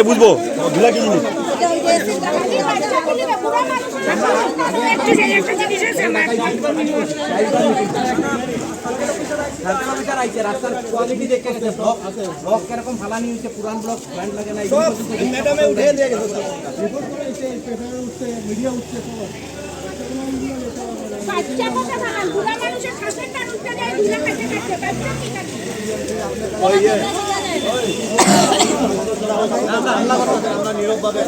বুঝবো ধুলা কি জিনিস রাস্তার কোয়ালিটি দেখে গেছে ব্লক কিরকম ফালানি হয়েছে পুরান ব্লক ব্যান্ড লাগে না ম্যাডামে উঠে দিয়ে গেছে মিডিয়া উঠছে বাচ্চা কথা না বুড়া মানুষের খাসের টান উঠতে যায় দুলা কাটতে কাটতে বাচ্চা কি কাটে ওই আল্লাহ আমরা নীরব ভাবে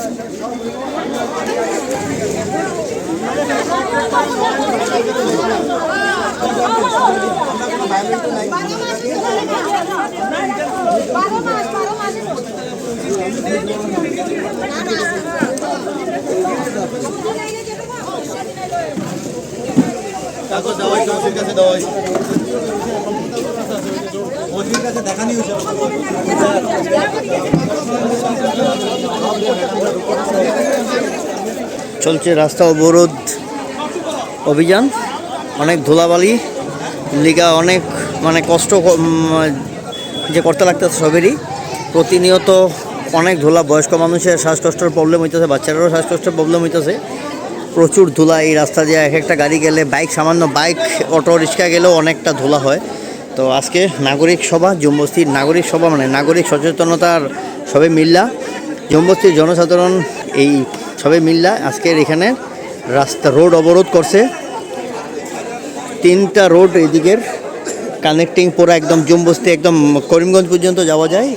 চলছে রাস্তা অবরোধ অভিযান। অনেক ধুলাবালি লিগা অনেক মানে কষ্ট যে করতে লাগতেছে সবেরই। প্রতিনিয়ত অনেক ধুলা, বয়স্ক মানুষের শ্বাসকষ্টের প্রবলেম হইতেছে, বাচ্চারারও শ্বাসকষ্টের প্রবলেম হইতেছে। প্রচুর ধুলা এই রাস্তা দিয়ে, এক একটা গাড়ি গেলে, বাইক সামান্য বাইক অটো রিক্সা গেলেও অনেকটা ধুলা হয়। তো আজকে নাগরিক সভা, জম্বস্তির নাগরিক সভা মানে নাগরিক সচেতনতার সবে মিল্লা, জম্বস্তির জনসাধারণ এই সবে মিল্লা আজকের এখানে রাস্তা রোড অবরোধ করছে। 3টা রোড এদিকের কানেক্টিং পুরা একদম জম্বস্তি একদম করিমগঞ্জ পর্যন্ত যাওয়া যায়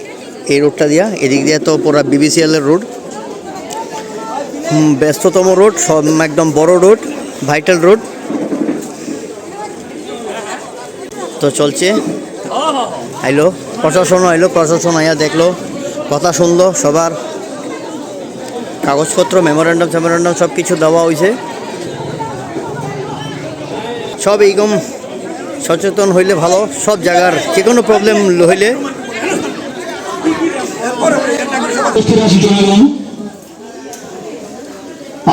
এই রোডটা দিয়া। এদিক দিয়ে তো পুরা BBCL-এর রোড, ব্যস্ততম রোড, সব একদম বড় রোড, ভাইটাল রোড। তো চলছে, আইলো প্রশাসন, প্রশাসন আইয়া দেখলো, কথা শুনলো, সবার কাগজপত্র মেমোরেন্ডাম সব কিছু দেওয়া হয়েছে। সব এইরকম সচেতন হইলে ভালো, সব জায়গার যে কোনো প্রবলেম হইলে।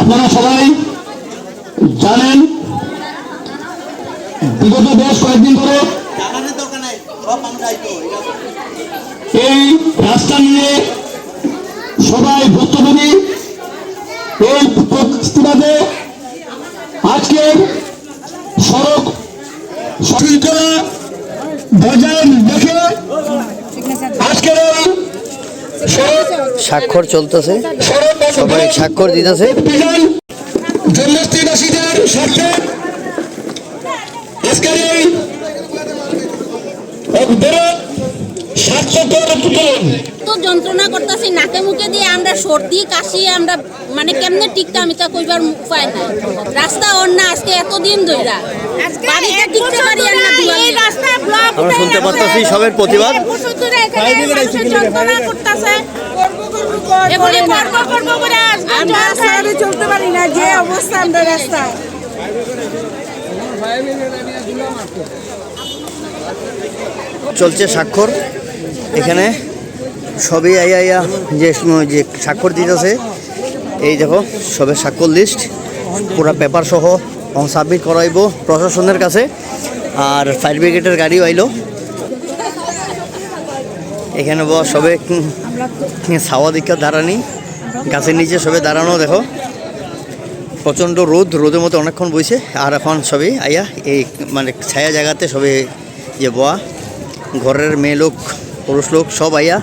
আপনারা সবাই জানেন বিগত বেশ কয়েকদিন ধরে এই রাস্তা নিয়ে সবাই ভুক্তভোগী। এই পরিস্থিতিতে আজকের সড়ক শৃঙ্খলা বজায় রেখে আজকের এই স্বাক্ষর চলতেছে, সবাই স্বাক্ষর দিতেছে। জন্মস্তিবাসীদের স্বার্থে আজকের এই তো যন্ত্রণা করতেছি, নাকে মুখে দিয়ে আমরা সর্দি কাশি, আমরা মানে কেমনে টিকতাম এটা কইবার উপায় নাই। রাস্তা অন্য আজকে এতদিন ধইরা বাড়িতে টিকতে পারি না, এই রাস্তা ব্লক আমরা শুনতে পাচ্ছি সবের প্রতিবাদ। যন্ত্রণা করতেছে, এগুলি করব করে আমরা সারাদিন চলতে পারি না, যে অবস্থা আমরা রাস্তায়। চলছে স্বাক্ষর এখানে, সবই আইয়া যে স্বাক্ষর দিতেছে। এই দেখো সবে স্বাক্ষর লিস্ট পুরা পেপার সহ সাবমিট করাইব প্রশাসনের কাছে। আর ফায়ার ব্রিগেডের গাড়িও আইলো এখানে। সবে ছাওয়া দীক্ষা দাঁড়ানি, গাছের নিচে সবে দাঁড়ানো। দেখো প্রচণ্ড রোদের মধ্যে অনেকক্ষণ বইছে। আর এখন সবে আইয়া এই মানে ছায়া জায়গাতে সবে যে বয়া, ঘরের মেয়ে লোক পুরুষ লোক সব আইয়া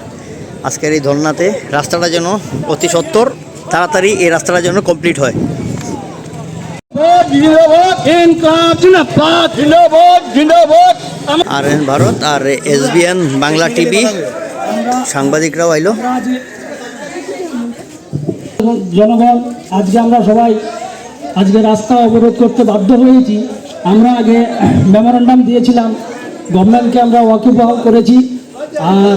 আজকের এই ধর্নাতে রাস্তাটা যেন অতি সত্বর তাড়াতাড়ি এই রাস্তাটা যেন কমপ্লিট হয়। RN ভারত আর SBN বাংলা টিভি সাংবাদিকরাও আইলো। জনগণ আজকে আমরা সবাই আজকে রাস্তা অবরোধ করতে বাধ্য হয়েছি। আমরা আগে মেমোরেন্ডাম দিয়েছিলাম, গভর্নমেন্টকে আমরা ওয়াকিবহাল করেছি। আর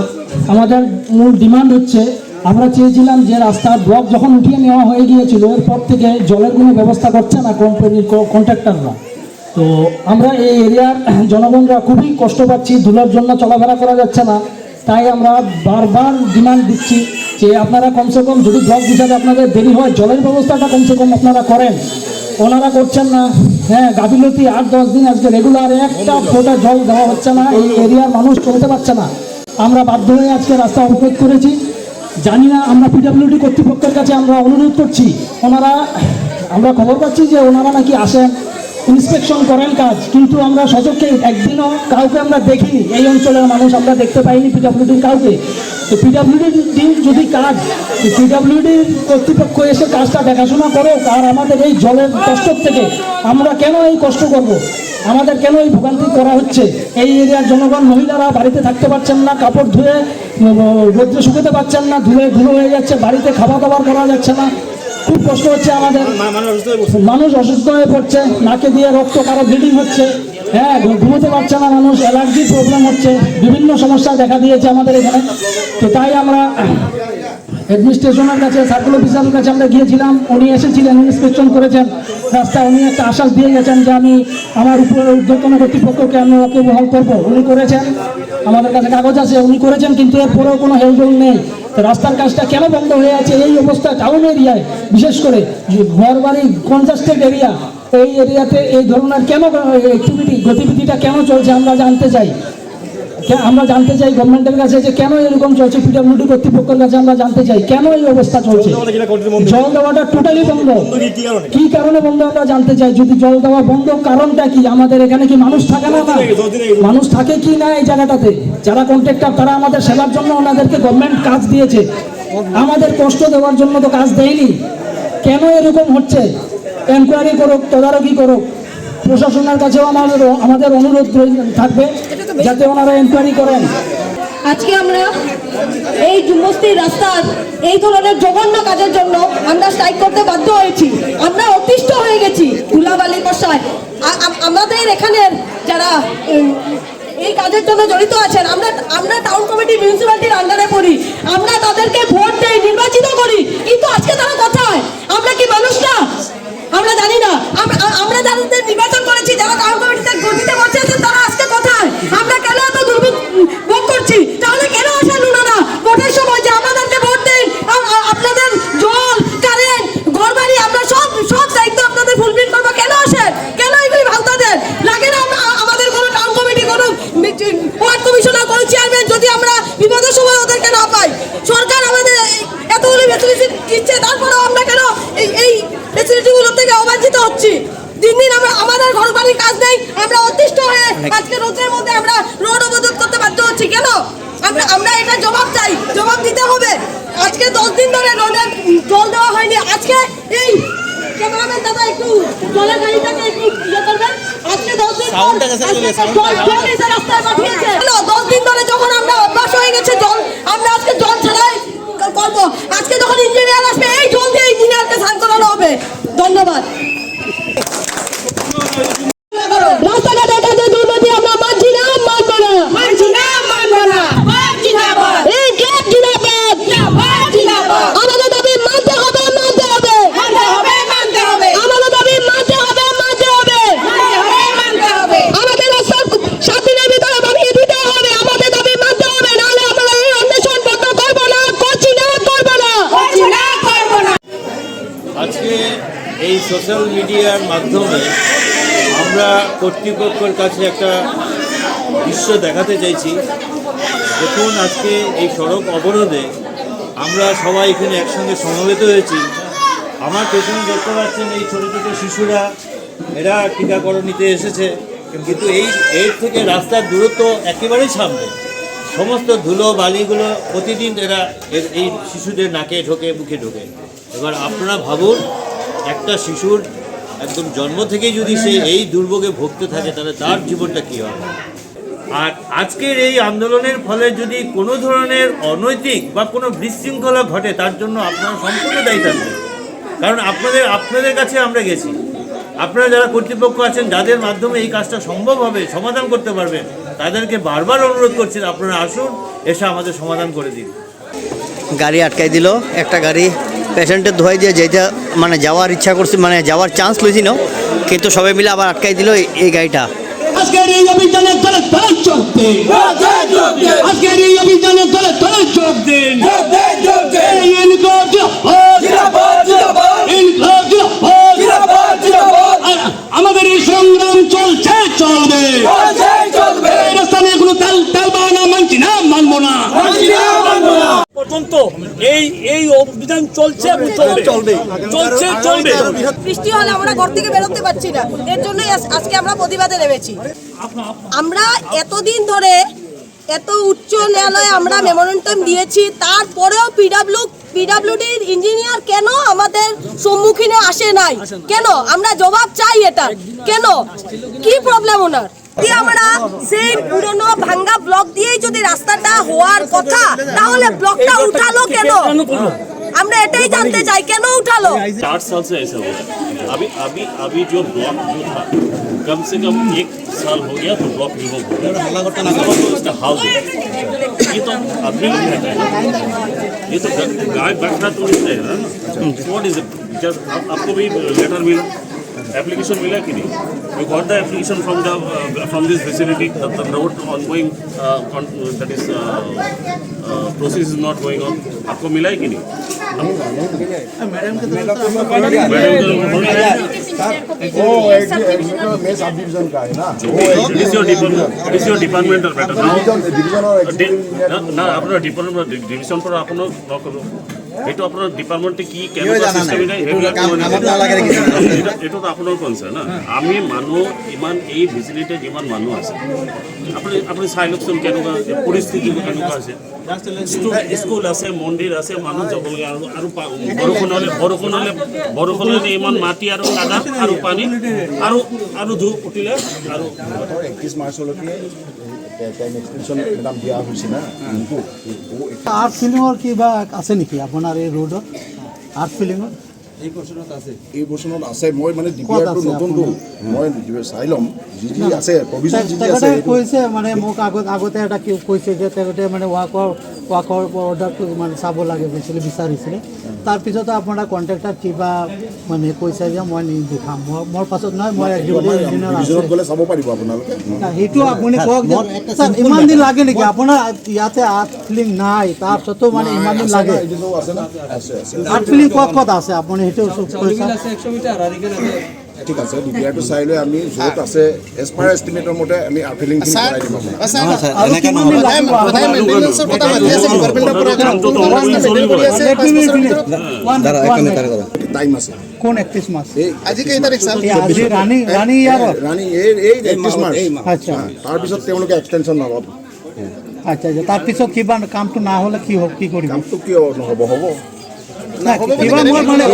আমাদের মূল ডিমান্ড হচ্ছে, আমরা চেয়েছিলাম যে রাস্তার ব্লক যখন উঠিয়ে নেওয়া হয়ে গিয়েছিল, এরপর থেকে জলের কোনো ব্যবস্থা করছে না কোম্পানির কন্ট্রাক্টররা। তো আমরা এই এরিয়ার জনগণরা খুবই কষ্ট পাচ্ছি, ধুলার জন্য চলাফেরা করা যাচ্ছে না। তাই আমরা বারবার ডিমান্ড দিচ্ছি যে আপনারা কমসে কম যদি ব্লক বুঝাতে আপনাদের দেরি হয়, জলের ব্যবস্থাটা কমসে কম আপনারা করেন। ওনারা করছেন না। হ্যাঁ, গাফিলতি 8-10 দিন আজকে রেগুলার একটা ফোঁটা জল দেওয়া হচ্ছে না, এই এরিয়ার মানুষ চলতে পারছে না। আমরা বাধ্য হয়ে আজকে রাস্তা অবরোধ করেছি। জানি না, আমরা পিডব্লিউডি কর্তৃপক্ষের কাছে আমরা অনুরোধ করছি, আমরা খবর পাচ্ছি যে ওনারা নাকি আসেন, ইন্সপেকশন করেন কাজ, কিন্তু আমরা সচক্ষে একদিনও কাউকে আমরা দেখিনি। এই অঞ্চলের মানুষ আমরা দেখতে পাইনি পিডব্লিউডির কাউকে। তো পিডব্লিউডির যদি কাজ, পিডব্লিউডির কর্তৃপক্ষ এসে কাজটা দেখাশোনা করো, আর আমাদের এই জলের কষ্ট থেকে আমরা কেন এই কষ্ট করব? আমাদের কেন এই ভোগান্তি করা হচ্ছে? এই এরিয়ার জনগণ, মহিলারা বাড়িতে থাকতে পারছেন না, কাপড় ধুয়ে রোদ্রে শুকাতে পারছেন না, ধুলো হয়ে যাচ্ছে, বাড়িতে খাবার দাবার করা যাচ্ছে না, খুব কষ্ট হচ্ছে আমাদের। মানুষ অসুস্থ হয়ে পড়ছে, নাকে দিয়ে রক্ত, কারো ব্লিডিং হচ্ছে, হ্যাঁ, ঘুমোতে পারছে না মানুষ, অ্যালার্জির প্রবলেম হচ্ছে, বিভিন্ন সমস্যা দেখা দিয়েছে আমাদের এখানে। তো তাই আমরা অ্যাডমিনিস্ট্রেশনের কাছে, সার্কেল অফিসারের কাছে আমরা গিয়েছিলাম। উনি এসেছিলেন, ইন্সপেকশন করেছেন রাস্তায়। উনি একটা আশ্বাস দিয়ে গেছেন যে আমি আমার উপরে ঊর্ধ্বতন কর্তৃপক্ষকে আমি ওকে বহাল করবো। উনি করেছেন, আমাদের কাছে কাগজ আছে, উনি করেছেন, কিন্তু এরপরেও কোনো হেলদোল নেই। তো রাস্তার কাজটা কেন বন্ধ হয়ে আছে এই অবস্থা? টাউন এরিয়ায় বিশেষ করে ঘর বাড়ি কনজাস্টেড এরিয়া, এই এরিয়াতে এই ধরনের কেন গতিবিধিটা কেন চলছে আমরা জানতে চাই। গভর্নমেন্টের কাছে যে কেন এরকম চলছে, পিডব্লিউডি কর্তৃপক্ষের কাছে আমরা জানতে চাই কেন এই অবস্থা চলছে। জল দেওয়াটা টোটালি বন্ধ, কি কারণে বন্ধ আমরা জানতে চাই। যদি জল দেওয়া বন্ধ, কারণটা কি? আমাদের এখানে কি মানুষ থাকে না? মানুষ থাকে কি না এই জায়গাটাতে? যারা কন্ট্রাক্টর, তারা আমাদের সেবার জন্য ওনাদেরকে গভর্নমেন্ট কাজ দিয়েছে, আমাদের কষ্ট দেওয়ার জন্য তো কাজ দেয়নি। কেন এরকম হচ্ছে? এনকোয়ারি করুক, তদারকি করুক। প্রশাসনের কাছেও আমাদের অনুরোধ থাকবে যাতে ওনারা এনকোয়ারি করেন। আজকে আমরা এই যুবস্তি রাস্তার এই ধরনের জঘন্য কাজের জন্য আমরা স্ট্রাইক করতে বাধ্য হয়েছি। আমরা অতিষ্ঠ হয়ে গেছি ধুলাবালি বর্ষায়। আমাদের এখানের যারা এই কাজের জন্য জড়িত আছেন, আমরা টাউন কমিটি, মিউনিসিপ্যালিটির আন্ডারে পড়ি, আমরা তাদেরকে ভোট দেই, নির্বাচিত করি, কিন্তু আজকে তারা কোথায়? আমরা কি মানুষ না? আমরা জানি না। আমরা যাদের নির্বাচন করেছি, যারা টাউন কমিটিতে গতিতে বসেছেন, তারা আজকে কোথায়? আমরা কেন এত দুর্ভোগ করছি? তাহলে কেন আসেন ওনারা ভোটের সময় যে আমাদেরকে ভোট দিন, আপনাদের জল, কারেন্ট, ঘরবাড়ি, আমরা সব দায়িত্ব আপনাদের ফুলফিল করবো? কেন আসেন? কেন এগুলি ভালতা দেন? লাগে না আমাদের কোনো টাউন কমিটি, কোনো ওয়ার্ড কমিশনার, কোনো চেয়ারম্যান যদি আমরা বিপদের সময় ওদেরকে না পাই? সরকার আমাদের এতগুলি ফ্যাসিলিটি দিচ্ছে, তারপরেও আমরা কেন এই ফ্যাসিলিটিগুলো থেকে অবাঞ্ছিত হচ্ছি? দিন দিন আমাদের ঘর বাড়ির কাজ নেই, আমরা অতিষ্ঠ হয়ে আজকে রোদের মধ্যে আমরা রোড অবরোধ করতে বাধ্য হচ্ছি। কেন? আমরা এটা জবাব চাই, জবাব দিতে হবে। আজকে 10 দিন ধরে রোডে জল দেওয়া হয়নি। আজকে এই ক্যামেরাম্যান দাদা একটু জলের গাড়িটাকে একটু ইয়ে করবেন। আজকে 10 দিন জল এসে রাস্তায় পাঠিয়েছে। 10 দিন ধরে যখন আমরা অভ্যাস হয়ে গেছে জল, আমরা আজকে জল ছাড়াই করবো। আজকে যখন ইঞ্জিনিয়ার আসবে, এই জল দিয়ে ইঞ্জিনিয়ারকে স্নান করানো হবে। ধন্যবাদ। রাস্তাঘাটে কাজে দুর্নীতি আমরা মানছি না, মানবো না, মানছি না, মানবো না। এই ক্লাব জিন্দাবাদ, আমাদের দাবি মানতে হবে, মানতে হবে, মানতে হবে। আমাদের দাবি মানতে হবে, মানতে হবে, মানতে হবে। আমাদের রাস্তা 7 দিনের ভিতরে বানিয়ে দিতে হবে, আমাদের দাবি মানতে হবে, নাহলে আমরা এই অন্বেষণ বন্ধ করবো না, করছি না, করবো না, করছি না, করবো না। আজকে এই সোশ্যাল মিডিয়ার মাধ্যমে আমরা কর্তৃপক্ষের কাছে একটা দৃশ্য দেখাতে চাইছি। দেখুন, আজকে এই সড়ক অবরোধে আমরা সবাই এখানে একসঙ্গে সমবেত হয়েছি। আমার পেছনে দেখতে পাচ্ছেন এই ছোটো ছোটো শিশুরা, এরা টিকাকরণ নিতে এসেছে, কিন্তু এর থেকে রাস্তার দূরত্ব একেবারেই সামনে। সমস্ত ধুলো বালিগুলো প্রতিদিন এরা এই শিশুদের নাকে ঢোকে, মুখে ঢোকে। এবার আপনারা ভাবুন, একটা শিশুর একদম জন্ম থেকেই যদি সে এই দুর্ভোগে ভুগতে থাকে, তাহলে তার জীবনটা কী হবে? আর আজকের এই আন্দোলনের ফলে যদি কোনো ধরনের অনৈতিক বা কোনো বিশৃঙ্খলা ঘটে, তার জন্য আপনারা সম্পূর্ণ দায়ী থাকবেন। কারণ আপনাদের কাছে আমরা গেছি, আপনারা যারা কর্তৃপক্ষ আছেন, যাদের মাধ্যমে এই কাজটা সম্ভব হবে, সমাধান করতে পারবেন, তাদেরকে বারবার অনুরোধ করছেন, আপনারা আসুন, এসে আমাদের সমাধান করে দিন। গাড়ি আটকাই দিল, একটা গাড়ি পেশেন্টের ধোয়াই দিয়ে যেটা মানে যাওয়ার ইচ্ছা করছি, মানে যাওয়ার চান্স লইছিল, কিন্তু সবাই মিলে আবার আটকাই দিল এই গাড়িটা। আজকের এই অভিযানে দলে দলে যোগ দিন, আজকের এই অভিযানে দলে দলে যোগ দিন। ইনকলাব জিন্দাবাদ, ইনকলাব জিন্দাবাদ। পর্যন্ত এই অভিযান চলছে এবং চলবে। বৃষ্টি হলে আমরা ঘর থেকে বেরোতে পারছি না, এর জন্যই আজকে আমরা প্রতিবাদে নেমেছি। আমরা এতদিন ধরে এত উচ্চ ন্যায়ালয়ে আমরা মেমোরেন্ডাম দিয়েছি, তারপরেও পিডাব্লিউডির ইঞ্জিনিয়ার কেন আমাদের সম্মুখীনে আসে নাই? কেন? আমরা জবাব চাই এটা। কেন? কি প্রবলেম ওনার? আমরা সেই পুরনো ভাঙ্গা ব্লক দিয়েই যদি রাস্তাটা হওয়ার কথা, তাহলে ব্লকটা উঠালো কেন? আমরা এটাই জানতে চাই, কেন উঠালো? 4 साल से ऐसा हुआ है। अभी जो ब्लॉक जो था कम से कम 1 साल हो गया तो ब्लॉक रिमूव हो गया। इसका हाल देखो। ये तो आदमी लोग रहते हैं ना, ये तो गाय बैठना तो नहीं है ना। What is it? जब आपको भी लेटर मिला, एप्लीकेशन मिला कि नहीं? You got the application from this vicinity. The road ongoing that is process is not going on. आपको मिला है कि नहीं? मैडम सब डिवीजन का है ना, it is your departmental matter না আপনার ডিভিশন পর আপনার এইটো আপনার ডিপার্টমেন্টে কি কেনেকুৱা সিস্টেম এইটো তো আপোনাৰ কনচাৰ্ণ না। আমি মানুহ ইমান এই ভিজিলিটিত যিমান মানুহ আছে, আপুনি চাই লওকচোন কেনেকুৱা পৰিস্থিতি কেনেকুৱা আছে। স্কুল আছে, মন্দিৰ আছে, মানুহ যাবলগীয়া আৰু বৰষুণ হ'লে ইমান মাটি আৰু কাদা আৰু পানী আৰু ধূপ উঠিলে আৰু 31 মাৰ্চলৈকে টাইম এক্সটেনশ্যন মেডাম দিয়া হৈছে না। আৰ্ট ফিল্মৰ কিবা আছে নেকি আপোনাৰ এই ৰোডত? আৰ্ট ফিল্মৰ এই বছৰত আছে। মই মানে ডিপিআৰটো নতুনটো মই চাই ল'ম, যি আছে প্ৰভিজন যি আছে কৈছে মানে মোক আগতে এটা কৈছে যে তেখেতে মানে ৱাকৰ অৰ্ডাৰটো মানে চাব লাগে বিচাৰিছিলে। তাৰপিছত আপোনাৰ কণ্ট্ৰেক্টৰ কিবা মানে কৈছে যে মই দেখাম, মোৰ পাছত নহয় মই ডিভিজনত গ'লে চাব পাৰিব আপোনালোকে। সেইটো আপুনি কওক যে ইমান দিন লাগে নেকি? আপোনাৰ ইয়াতে আৰ্ট ফিল্ম নাই, তাৰপিছতো মানে ইমান দিন লাগে? আছে না, আছে আৰ্ট ফিল্ম ক'ত আছে আপুনি সেইটো কৈছে? ঠিক আছে, ডিপিআৰটো চাই লৈ আমি য'ত আছে এজ পাৰ এষ্টিমেটৰ মতে আমি আৰ্ট টাইম আছে। কোন 31 মাৰ্চ? আজি কেই তাৰিখ ছাৰ? আজি ৰাণী এই 31 মাৰ্চ। আচ্ছা, তাৰপিছত তেওঁলোকে এক্সটেনশ্যন নল'ব। আচ্ছা, তাৰপিছত কিবা কামটো না হ'লে কি হ'ব? কি কৰিম? কামটো কিয় নহ'ব? হ'ব। কিবা মই মানে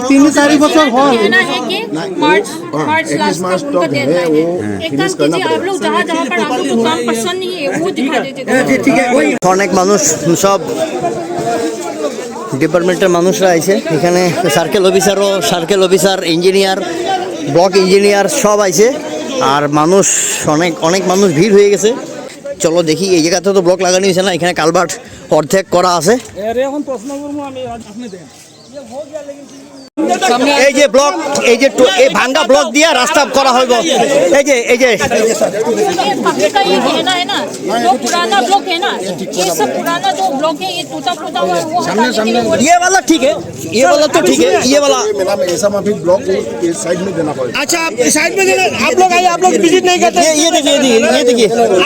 3-4 বছর হল। 31 मार्च तक है वो फिनिश करना पड़ेगा। অনেক মানুষ সব ডিপার্টমেন্টের মানুষরা আইছে এখানে, circle officer engineer, block engineer সব আইছে। আর মানুষ অনেক মানুষ ভিড় হয়ে গেছে। চলো দেখি, এই জায়গাতে তো ব্লক লাগানো হয়েছে না, এখানে কালভার্ট অর্ধেক করা আছে। এই যে ব্লক, এই ভাঙ্গা ব্লক দিয়ে রাস্তা করা হইব। এই যে ये पुराना जो ब्लॉक है ये टूटा फूटा हुआ है, वो ये वाला ठीक है, ये वाला तो ठीक है, ये वाला मैडम ऐसा माफिक ब्लॉक इस साइड में देना पड़ेगा। अच्छा, आप साइड में देना। आप लोग आइए, आप लोग विजिट नहीं करते। ये देखिए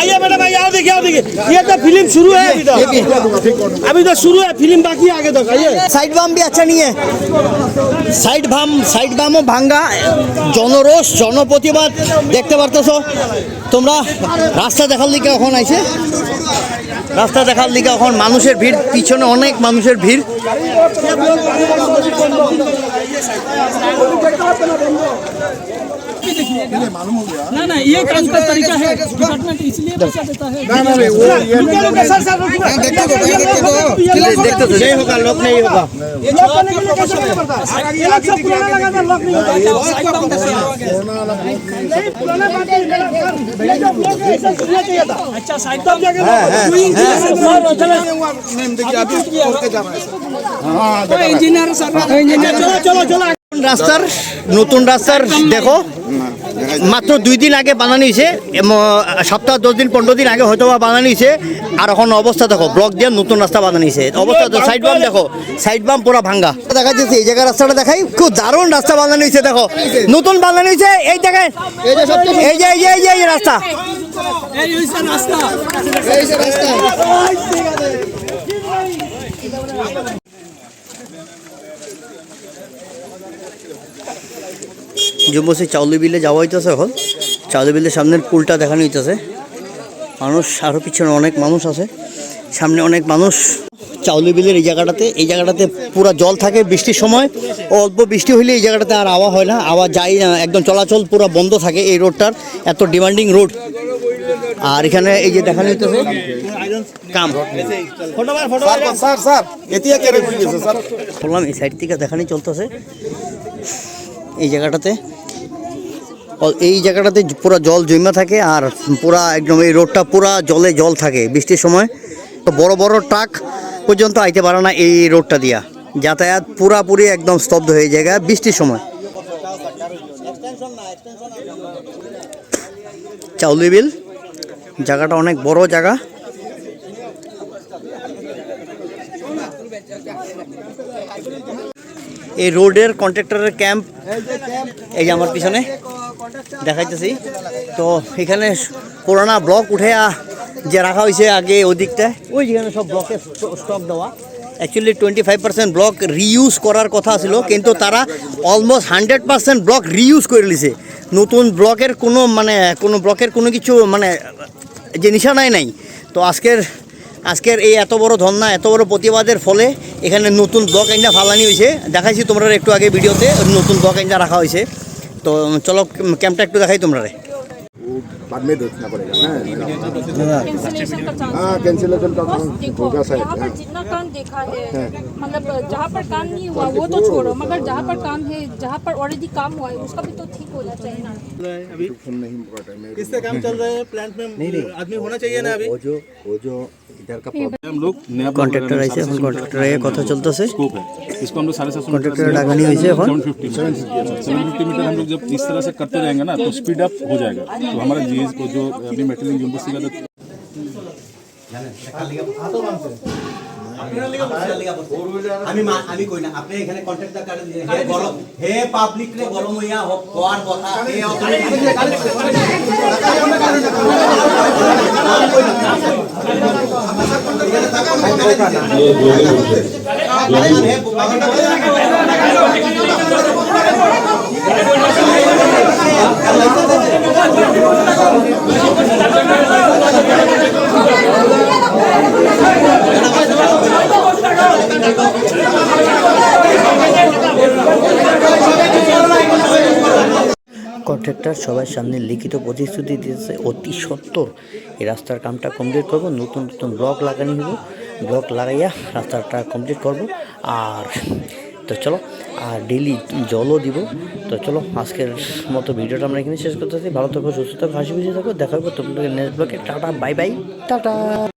आइए मैडम, आइए, आओ देखिए। ये तो फिल्म शुरू है, अभी तो शुरू है, फिल्म बाकी आगे तक। आइए। साइड बाम भी अच्छा नहीं है। সাইড বামও ভাঙ্গা, জনরোষ, জনপ্রতিবাদ দেখতে পারতেছ তোমরা। রাস্তা দেখার লিগে এখন আইছে, রাস্তা দেখার লিগে এখন মানুষের ভিড়, পিছনে অনেক মানুষের ভিড়। ना ना, ये काम का तरीका है, डिपार्टमेंट इसलिए पैसा देता है। देखते तो नहीं होगा, लोग नहीं होगा। अच्छा, साइड तो इंजीनियर सर, चलो রাস্তার নতুন রাস্তার দেখো, মাত্র 2 দিন আগে বানানো হয়েছে, সপ্তাহ 10 দিন 15 দিন আগে হয়তো বানানো হয়েছে। আর এখন অবস্থা দেখো, ব্লক দিয়ে নতুন রাস্তা বানানো হয়েছে। অবস্থা তো সাইড বাম দেখো, সাইড বাম পুরো ভাঙ্গা দেখা যাচ্ছে। এই জায়গায় রাস্তাটা দেখাই, খুব দারুণ রাস্তা বানানো হয়েছে। দেখো নতুন বানানো হয়েছে, এই জায়গায় এই যে রাস্তা জুম্বসি চাউলি বিলে যাওয়া হইতেছে এখন। চাউলি বিলের সামনের পুলটা দেখানো হইতেছে। মানুষ আরও পিছনে অনেক মানুষ আছে, সামনে অনেক মানুষ। চাউলি বিলের এই জায়গাটাতে পুরো জল থাকে বৃষ্টির সময়। অল্প বৃষ্টি হইলে এই জায়গাটাতে আর আওয়া হয় না, আওয়া যায় না, একদম চলাচল পুরো বন্ধ থাকে। এই রোডটার এত ডিমান্ডিং রোড। আর এখানে এই যে দেখানো হইতেছে কাম বললাম, এই সাইড থেকে দেখানি চলতেছে। এই জায়গাটাতে পুরো জল জমা থাকে, আর পুরা একদম এই রোডটা পুরা জল থাকে বৃষ্টির সময়। তো বড় বড় ট্রাক পর্যন্ত আইতে পারে না এই রোডটা দিয়া, যাতায়াত পুরাপুরি একদম স্তব্ধ হয়ে যায় বৃষ্টির সময়। চাউলি বিল জায়গাটা অনেক বড় জায়গা। এই রোডের কন্ট্রাক্টরের ক্যাম্প এই যে আমার পিছনে দেখাইতেছি। তো এখানে পুরানা ব্লক উঠে যে রাখা হয়েছে আগে ওদিকটায়, ওই যেখানে সব ব্লকের স্টক দেওয়া। অ্যাকচুয়ালি 25% ব্লক রিইউজ করার কথা ছিল, কিন্তু তারা অলমোস্ট 100% ব্লক রিইউজ করে নিছে। নতুন ব্লকের কোনো ব্লকের কোনো কিছু যে নিশানাই নাই। তো আজকের এই এত বড় ধর্না, এত বড় প্রতিবাদের ফলে এখানে নতুন ব্লক আইনা ফালানি হয়েছে। দেখাইছি তোমরা একটু আগে ভিডিওতে, নতুন ব্লক আইনা রাখা হয়েছে। তো চলো ক্যাম্পটা একটু দেখাই তোমরা। बाद में देखना पड़ेगा ना। हाँ, कैंसिलेशन का होगा शायद। यहाँ पर जितना काम देखा है, मतलब जहाँ पर काम नहीं हुआ वो तो छोड़ो, मगर जहाँ पर काम है, जहाँ पर ऑलरेडी काम हुआ है उसका भी तो ठीक होना चाहिए ना। अभी फोन नहीं हुआ टाइम में। किससे काम चल रहा है प्लांट में? नहीं आदमी होना चाहिए ना अभी। वो जो इधर का प्रॉब्लम हम लोग नया কন্ট্রাক্টর আইছে, এখন কন্ট্রাক্টর আইয়ে কথা চলতেছে। स्कोप है, इसको हम लोग 750 কন্ট্রাক্টর ডাকানি হয়েছে এখন। 750 मीटर हम लोग जब इस तरह से करते जाएंगे ना तो स्पीड अप हो जाएगा। तो हमारा जीएस को जो अभी मेटेरियल यूनिवर्सिटी का আমি কই না, আপনি এখানে কন্ট্রাক্টর কাটে দিয়ে হে গরম, হে পাবলিক রে গরম হইয়া হওয়ার কথা। হে কন্ট্রাক্টর সবার সামনে লিখিত প্রতিশ্রুতি দিয়েছে অতি সত্বর এই রাস্তার কামটা কমপ্লিট করব। নতুন ব্লক লাগানি হবো, ব্লক লাগাইয়া রাস্তাটা কমপ্লিট করব। আর তো চলো, আর ডেইলি জলও দিব। তো চলো, আজকের মতো ভিডিওটা আমরা এখানে শেষ করতেছি। ভালো থাকো, সুস্থ থাকো, হাসি খুশি থাকো। দেখা হবে তোমাদের নেক্সট ব্লগে। Tata, bye bye, tata.